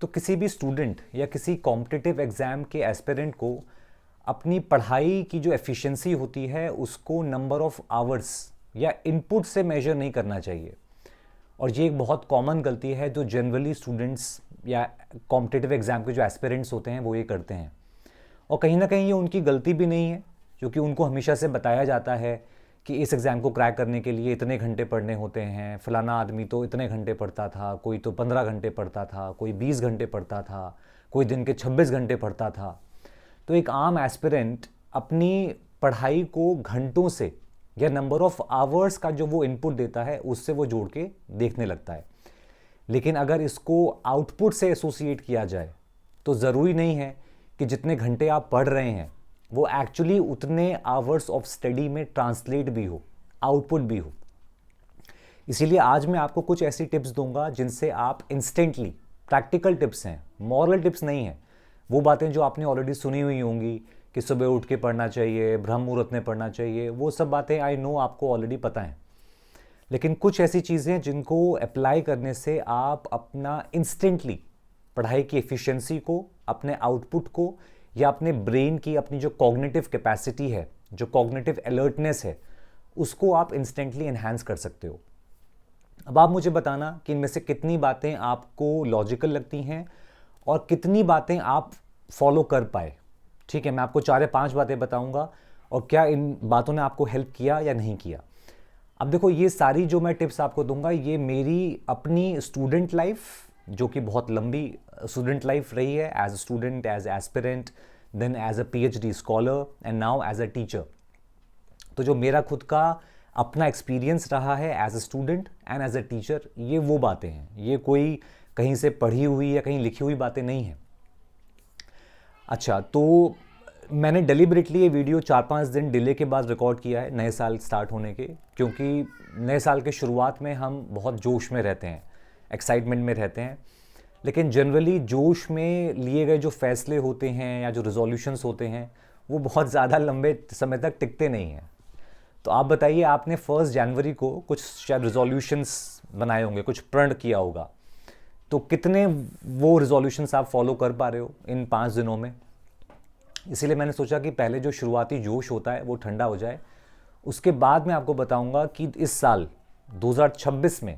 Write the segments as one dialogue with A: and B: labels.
A: तो किसी भी स्टूडेंट या किसी कॉम्पिटिटिव एग्ज़ाम के एस्पिरेंट को अपनी पढ़ाई की जो एफिशिएंसी होती है उसको नंबर ऑफ आवर्स या इनपुट से मेजर नहीं करना चाहिए। और ये एक बहुत कॉमन गलती है जो जनरली स्टूडेंट्स या कॉम्पिटिटिव एग्ज़ाम के जो एस्पिरेंट्स होते हैं वो ये करते हैं। और कहीं ना कहीं ये उनकी गलती भी नहीं है, क्योंकि उनको हमेशा से बताया जाता है कि इस एग्ज़ाम को क्रैक करने के लिए इतने घंटे पढ़ने होते हैं, फलाना आदमी तो इतने घंटे पढ़ता था, कोई तो 15 घंटे पढ़ता था, कोई 20 घंटे पढ़ता था, कोई दिन के 26 घंटे पढ़ता था। तो एक आम एस्पिरेंट अपनी पढ़ाई को घंटों से या नंबर ऑफ आवर्स का जो वो इनपुट देता है उससे वो जोड़ के देखने लगता है। लेकिन अगर इसको आउटपुट से एसोसिएट किया जाए तो ज़रूरी नहीं है कि जितने घंटे आप पढ़ रहे हैं वो एक्चुअली उतने आवर्स ऑफ स्टडी में ट्रांसलेट भी हो, आउटपुट भी हो। इसीलिए आज मैं आपको कुछ ऐसी टिप्स दूंगा जिनसे आप इंस्टेंटली, प्रैक्टिकल टिप्स हैं, मॉरल टिप्स नहीं हैं, वो बातें जो आपने ऑलरेडी सुनी हुई होंगी कि सुबह उठ के पढ़ना चाहिए, ब्रह्म मुहूर्त में पढ़ना चाहिए, वो सब बातें आई नो आपको ऑलरेडी पता हैं। लेकिन कुछ ऐसी चीज़ें जिनको अप्लाई करने से आप अपना इंस्टेंटली पढ़ाई की एफिशिएंसी को, अपने आउटपुट को या अपने ब्रेन की अपनी जो कॉग्निटिव कैपेसिटी है, जो कॉग्निटिव अलर्टनेस है, उसको आप इंस्टेंटली एनहांस कर सकते हो। अब आप मुझे बताना कि इनमें से कितनी बातें आपको लॉजिकल लगती हैं और कितनी बातें आप फॉलो कर पाए। ठीक है, मैं आपको 4 या 5 बातें बताऊंगा और क्या इन बातों ने आपको हेल्प किया या नहीं किया। अब देखो, ये सारी जो मैं टिप्स आपको दूंगा ये मेरी अपनी स्टूडेंट लाइफ, जो कि बहुत लंबी स्टूडेंट लाइफ रही है, as a student, as aspirant, then as a PhD scholar and now as a teacher. तो जो मेरा खुद का अपना एक्सपीरियंस रहा है as a student and as a teacher, ये वो बातें हैं, ये कोई कहीं से पढ़ी हुई या कहीं लिखी हुई बातें नहीं हैं। अच्छा, तो मैंने डेलिबरेटली ये वीडियो 4-5 दिन डिले के बाद रिकॉर्ड किया है नए साल स्टार्ट होने के, क्योंकि नए साल के शुरुआत में हम बहुत जोश में रहते हैं, एक्साइटमेंट में रहते हैं, लेकिन जनरली जोश में लिए गए जो फैसले होते हैं या जो रिजोल्यूशंस होते हैं वो बहुत ज़्यादा लंबे समय तक टिकते नहीं हैं। तो आप बताइए, आपने 1 जनवरी को कुछ शायद रिजोल्यूशंस बनाए होंगे, कुछ प्रण किया होगा, तो कितने वो रिजोल्यूशंस आप फॉलो कर पा रहे हो इन 5 दिनों में? इसीलिए मैंने सोचा कि पहले जो शुरुआती जोश होता है वो ठंडा हो जाए, उसके बाद मैं आपको बताऊंगा कि इस साल 2026 में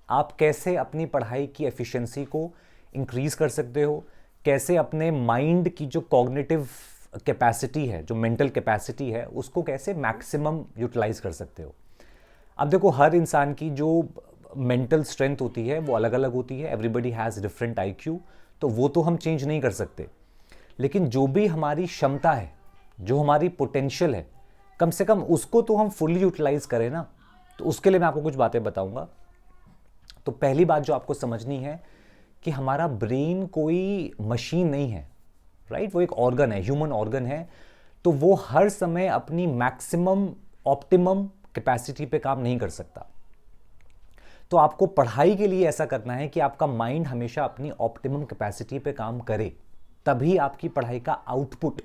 A: आप कैसे अपनी पढ़ाई की एफिशिएंसी को इंक्रीज़ कर सकते हो, कैसे अपने माइंड की जो कॉग्निटिव कैपेसिटी है, जो मेंटल कैपेसिटी है, उसको कैसे मैक्सिमम यूटिलाइज कर सकते हो। अब देखो, हर इंसान की जो मेंटल स्ट्रेंथ होती है वो अलग अलग होती है, एवरीबडी हैज़ डिफरेंट IQ, तो वो तो हम चेंज नहीं कर सकते। लेकिन जो भी हमारी क्षमता है, जो हमारी पोटेंशियल है, कम से कम उसको तो हम फुल्ली यूटिलाइज करें ना। तो उसके लिए मैं आपको कुछ बातें बताऊंगा। तो पहली बात जो आपको समझनी है कि हमारा ब्रेन कोई मशीन नहीं है, राइट? वो एक ऑर्गन है, ह्यूमन ऑर्गन है, तो वो हर समय अपनी मैक्सिमम ऑप्टिमम कैपेसिटी पे काम नहीं कर सकता। तो आपको पढ़ाई के लिए ऐसा करना है कि आपका माइंड हमेशा अपनी ऑप्टिमम कैपेसिटी पे काम करे, तभी आपकी पढ़ाई का आउटपुट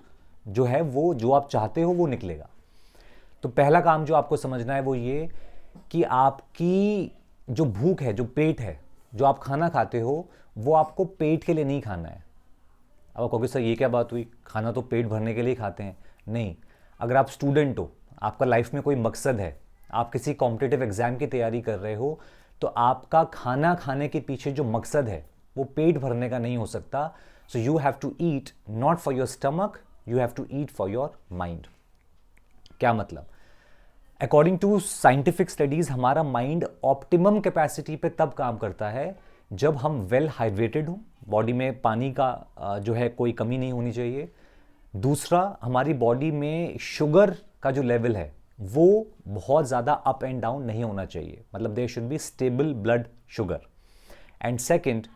A: जो है वो जो आप चाहते हो वो निकलेगा। तो पहला काम जो आपको समझना है वो ये कि आपकी जो भूख है, जो पेट है, जो आप खाना खाते हो, वो आपको पेट के लिए नहीं खाना है। अब आप कहोगे सर ये क्या बात हुई, खाना तो पेट भरने के लिए खाते हैं। नहीं, अगर आप स्टूडेंट हो, आपका लाइफ में कोई मकसद है, आप किसी कॉम्पिटिटिव एग्जाम की तैयारी कर रहे हो, तो आपका खाना खाने के पीछे जो मकसद है वो पेट भरने का नहीं हो सकता। So you have to eat not for your stomach, you have to eat for your mind. क्या मतलब? अकॉर्डिंग टू साइंटिफिक स्टडीज हमारा माइंड ऑप्टिमम कैपेसिटी पे तब काम करता है जब हम वेल हाइड्रेटेड हों, बॉडी में पानी का जो है कोई कमी नहीं होनी चाहिए। दूसरा, हमारी बॉडी में शुगर का जो लेवल है वो बहुत ज़्यादा अप एंड डाउन नहीं होना चाहिए, मतलब there should be stable blood sugar. And second,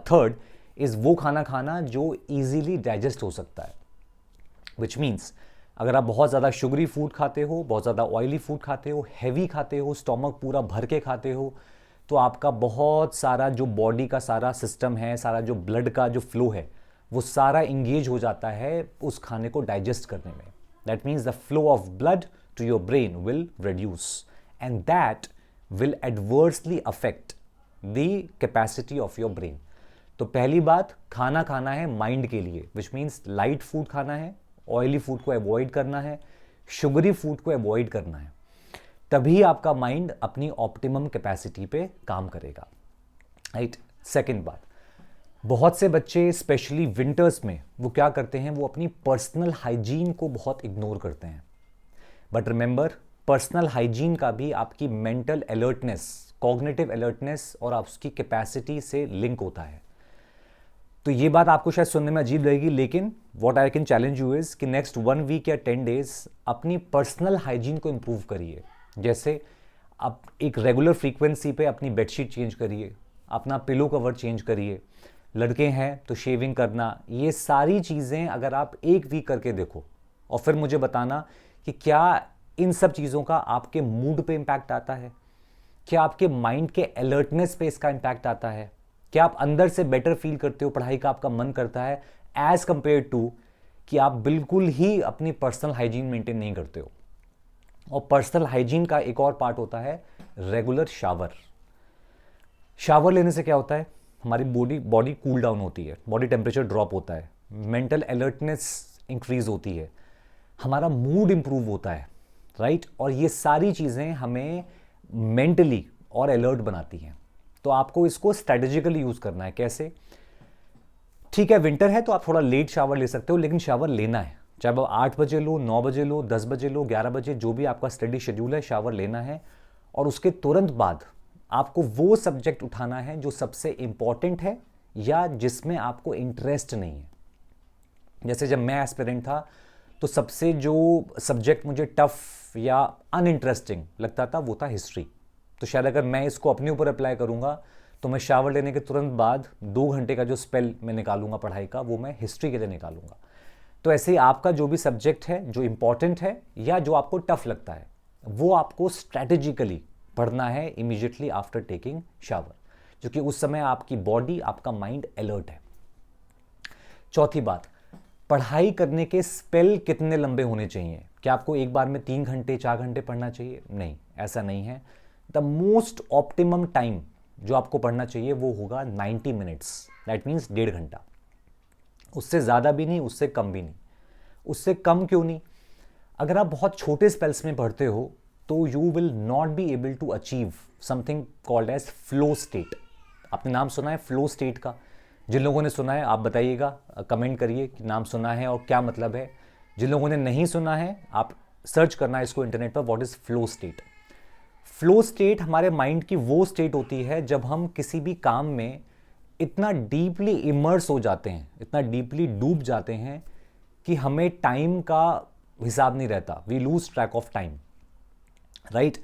A: third is वो खाना खाना जो इजीली डाइजेस्ट हो सकता है, विच मीन्स अगर आप बहुत ज़्यादा शुगरी फूड खाते हो, बहुत ज़्यादा ऑयली फूड खाते हो, हैवी खाते हो, स्टोमक पूरा भर के खाते हो, तो आपका बहुत सारा जो बॉडी का सारा सिस्टम है, सारा जो ब्लड का जो फ्लो है, वो सारा इंगेज हो जाता है उस खाने को डाइजेस्ट करने में। That means the flow of blood to your brain will reduce and that will adversely affect the capacity of your brain। तो पहली बात, खाना खाना है माइंड के लिए, विच मीन्स लाइट फूड खाना है, ऑयली फूड को अवॉइड करना है, शुगरी फूड को अवॉइड करना है, तभी आपका माइंड अपनी ऑप्टिमम कैपेसिटी पे काम करेगा, राइट। सेकंड बात, बहुत से बच्चे स्पेशली विंटर्स में वो क्या करते हैं, वो अपनी पर्सनल हाइजीन को बहुत इग्नोर करते हैं। बट रिमेंबर, पर्सनल हाइजीन का भी आपकी मेंटल अलर्टनेस, कॉग्निटिव अलर्टनेस और आपकी कैपेसिटी से लिंक होता है। तो ये बात आपको शायद सुनने में अजीब लगेगी, लेकिन what I can challenge you is कि नेक्स्ट 1 वीक या 10 डेज अपनी पर्सनल हाइजीन को इंप्रूव करिए। जैसे आप एक रेगुलर फ्रीक्वेंसी पे अपनी बेडशीट चेंज करिए, अपना पिलो कवर चेंज करिए, लड़के हैं तो शेविंग करना, ये सारी चीज़ें अगर आप 1 वीक करके देखो और फिर मुझे बताना कि क्या इन सब चीज़ों का आपके मूड पे इम्पैक्ट आता है, क्या आपके माइंड के अलर्टनेस पे इसका इम्पैक्ट आता है, क्या आप अंदर से बेटर फील करते हो, पढ़ाई का आपका मन करता है, एज कंपेयर टू कि आप बिल्कुल ही अपनी पर्सनल हाइजीन मेंटेन नहीं करते हो। और पर्सनल हाइजीन का एक और पार्ट होता है रेगुलर शावर। शावर लेने से क्या होता है, हमारी बॉडी कूल डाउन होती है, बॉडी टेम्परेचर ड्रॉप होता है, मेंटल अलर्टनेस इंक्रीज होती है, हमारा मूड इंप्रूव होता है, राइट। और ये सारी चीज़ें हमें मेंटली और अलर्ट बनाती हैं। तो आपको इसको स्ट्रेटेजिकली यूज़ करना है। कैसे? ठीक है, विंटर है तो आप थोड़ा लेट शावर ले सकते हो, लेकिन शावर लेना है, चाहे वो 8 बजे लो, 9 बजे लो, 10 बजे लो, 11 बजे, जो भी आपका स्टडी शेड्यूल है, शावर लेना है। और उसके तुरंत बाद आपको वो सब्जेक्ट उठाना है जो सबसे इंपॉर्टेंट है या जिसमें आपको इंटरेस्ट नहीं है। जैसे जब मैं एस्पिरेंट था तो सबसे जो सब्जेक्ट मुझे टफ या अनइंटरेस्टिंग लगता था वो था हिस्ट्री। तो शायद अगर मैं इसको अपने ऊपर अप्लाई करूंगा तो मैं शावर लेने के तुरंत बाद 2 घंटे का जो स्पेल मैं निकालूंगा पढ़ाई का, वो मैं हिस्ट्री के लिए निकालूंगा। तो ऐसे ही आपका जो भी सब्जेक्ट है जो इंपॉर्टेंट है या जो आपको टफ लगता है, वो आपको स्ट्रैटेजिकली पढ़ना है इमीडिएटली आफ्टर टेकिंग शावर, क्योंकि उस समय आपकी बॉडी, आपका माइंड अलर्ट है। चौथी बात, पढ़ाई करने के स्पेल कितने लंबे होने चाहिए? क्या आपको एक बार में 3 घंटे 4 घंटे पढ़ना चाहिए? नहीं, ऐसा नहीं है। द मोस्ट ऑप्टिमम टाइम जो आपको पढ़ना चाहिए वो होगा 90 मिनट्स, दैट मीन्स 1.5 घंटा। उससे ज़्यादा भी नहीं, उससे कम भी नहीं। उससे कम क्यों नहीं? अगर आप बहुत छोटे स्पेल्स में पढ़ते हो तो you will not be able to achieve something called as flow state. आपने नाम सुना है फ्लो स्टेट का? जिन लोगों ने सुना है आप बताइएगा, कमेंट करिए कि नाम सुना है और क्या मतलब है। जिन लोगों ने नहीं सुना है आप सर्च करना है इसको इंटरनेट पर, what is flow state. Flow state हमारे माइंड की वो स्टेट होती है जब हम किसी भी काम में इतना डीपली इमर्स हो जाते हैं, इतना डीपली डूब जाते हैं कि हमें टाइम का हिसाब नहीं रहता, we lose track of time, right.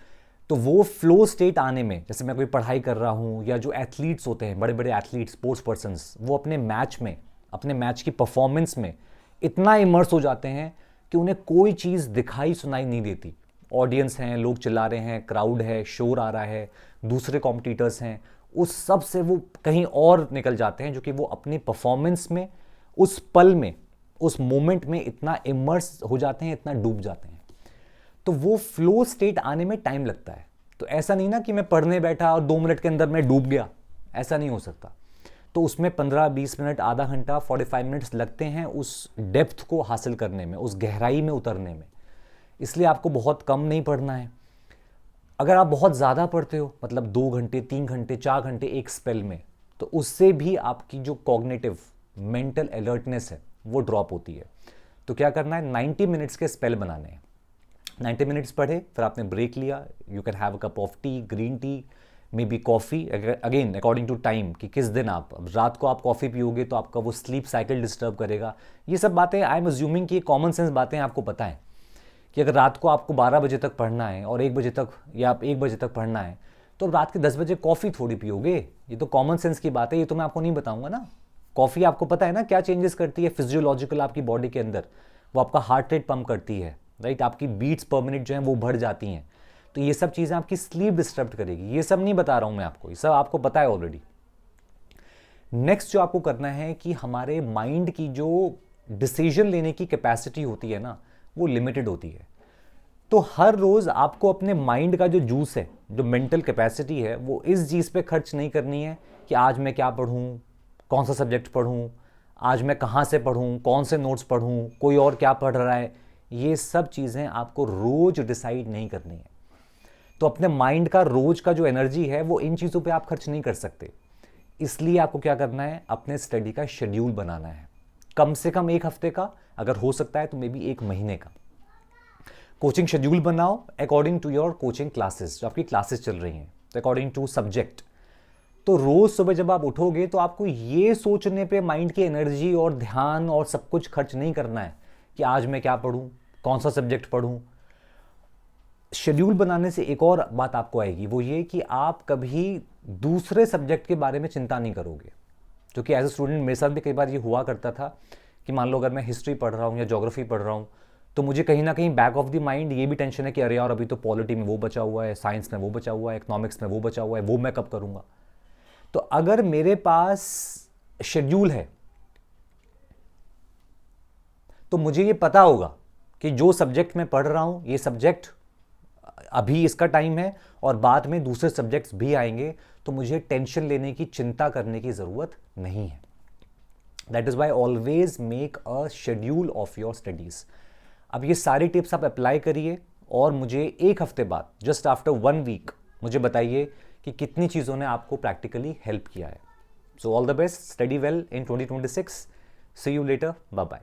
A: तो वो फ्लो स्टेट आने में, जैसे मैं कोई पढ़ाई कर रहा हूँ या जो एथलीट्स होते हैं, बड़े बड़े एथलीट्स, स्पोर्ट्स पर्सन्स, वो अपने मैच में, अपने मैच की परफॉर्मेंस में इतना इमर्स हो जाते हैं कि उन्हें कोई चीज़ दिखाई सुनाई नहीं देती। ऑडियंस हैं, लोग चिल्ला रहे हैं, क्राउड है, शोर आ रहा है, दूसरे कॉम्पिटिटर्स हैं, उस सब से वो कहीं और निकल जाते हैं, जो कि वो अपनी परफॉर्मेंस में, उस पल में, उस मोमेंट में इतना इमर्स हो जाते हैं, इतना डूब जाते हैं। तो वो फ्लो स्टेट आने में टाइम लगता है। तो ऐसा नहीं ना कि मैं पढ़ने बैठा और 2 मिनट के अंदर मैं डूब गया, ऐसा नहीं हो सकता। तो उसमें 15-20 मिनट, आधा घंटा, 45 मिनट्स लगते हैं उस डेप्थ को हासिल करने में, उस गहराई में उतरने में। इसलिए आपको बहुत कम नहीं पढ़ना है। अगर आप बहुत ज़्यादा पढ़ते हो, मतलब 2 घंटे, 3 घंटे, 4 घंटे एक स्पेल में, तो उससे भी आपकी जो कॉग्निटिव मेंटल अलर्टनेस है वो ड्रॉप होती है। तो क्या करना है, 90 मिनट्स के स्पेल बनाने हैं। 90 मिनट्स पढ़े, फिर आपने ब्रेक लिया, you can have a cup of tea, green tea, maybe coffee, again according to time, कि किस दिन आप, अब रात को आप कॉफ़ी पियोगे तो आपका वो स्लीप साइकिल डिस्टर्ब करेगा। ये सब बातें आई एम अज्यूमिंग कि कॉमन सेंस बातें आपको पता है कि अगर रात को आपको 12 बजे तक पढ़ना है और 1 बजे तक, या आप 1 बजे तक पढ़ना है, तो रात के 10 बजे कॉफ़ी थोड़ी पियोगे। ये तो कॉमन सेंस की बात है, ये तो मैं आपको नहीं बताऊंगा ना। कॉफ़ी आपको पता है ना क्या चेंजेस करती है फिजियोलॉजिकल आपकी बॉडी के अंदर? वो आपका हार्ट रेट पंप करती है, राइट, आपकी बीट्स पर मिनट जो है वो बढ़ जाती हैं। तो ये सब चीज़ें आपकी स्लीप डिस्टर्ब करेगी। ये सब नहीं बता रहा हूँ मैं आपको, ये सब आपको पता है ऑलरेडी। नेक्स्ट जो आपको करना है कि हमारे माइंड की जो डिसीजन लेने की कैपेसिटी होती है ना, वो लिमिटेड होती है। तो हर रोज़ आपको अपने माइंड का जो जूस है, जो मेंटल कैपेसिटी है, वो इस चीज़ पे खर्च नहीं करनी है कि आज मैं क्या पढ़ूँ, कौन सा सब्जेक्ट पढ़ूं, आज मैं कहाँ से पढ़ूं, कौन से नोट्स पढ़ूं, कोई और क्या पढ़ रहा है, ये सब चीज़ें आपको रोज डिसाइड नहीं करनी है। तो अपने माइंड का रोज का जो एनर्जी है वो इन चीज़ों पे आप खर्च नहीं कर सकते। इसलिए आपको क्या करना है, अपने स्टडी का शेड्यूल बनाना है, कम से कम 1 हफ्ते का, अगर हो सकता है तो मे बी 1 महीने का। कोचिंग शेड्यूल बनाओ according to your coaching classes, जो आपकी क्लासेस चल रही हैं, तो अकॉर्डिंग टू सब्जेक्ट। तो रोज सुबह जब आप उठोगे तो आपको ये सोचने पे माइंड की एनर्जी और ध्यान और सब कुछ खर्च नहीं करना है कि आज मैं क्या पढूं, कौन सा सब्जेक्ट पढूं। शेड्यूल बनाने से एक और बात आपको आएगी, वो ये कि आप कभी दूसरे सब्जेक्ट के बारे में चिंता नहीं करोगे। क्योंकि एज ए स्टूडेंट मेरे साथ भी कई बार ये हुआ करता था कि मान लो अगर मैं हिस्ट्री पढ़ रहा हूँ या ज्योग्राफी पढ़ रहा हूँ, तो मुझे कहीं ना कहीं बैक ऑफ द माइंड ये भी टेंशन है कि अरे यार अभी तो पॉलिटी में वो बचा हुआ है, साइंस में वो बचा हुआ है, इकोनॉमिक्स में वो बचा हुआ है, वो मैं कब करूँगा। तो अगर मेरे पास शेड्यूल है तो मुझे ये पता होगा कि जो सब्जेक्ट मैं पढ़ रहा हूँ, ये सब्जेक्ट अभी इसका टाइम है और बाद में दूसरे सब्जेक्ट्स भी आएंगे, तो मुझे टेंशन लेने की, चिंता करने की ज़रूरत नहीं है। That is why always make a schedule of your studies. अब ये सारी टिप्स आप अप्लाई करिए और मुझे 1 हफ्ते बाद, जस्ट आफ्टर 1 वीक, मुझे बताइए कि कितनी चीज़ों ने आपको प्रैक्टिकली हेल्प किया है। So all the best, study well in 2026। See you later, bye bye.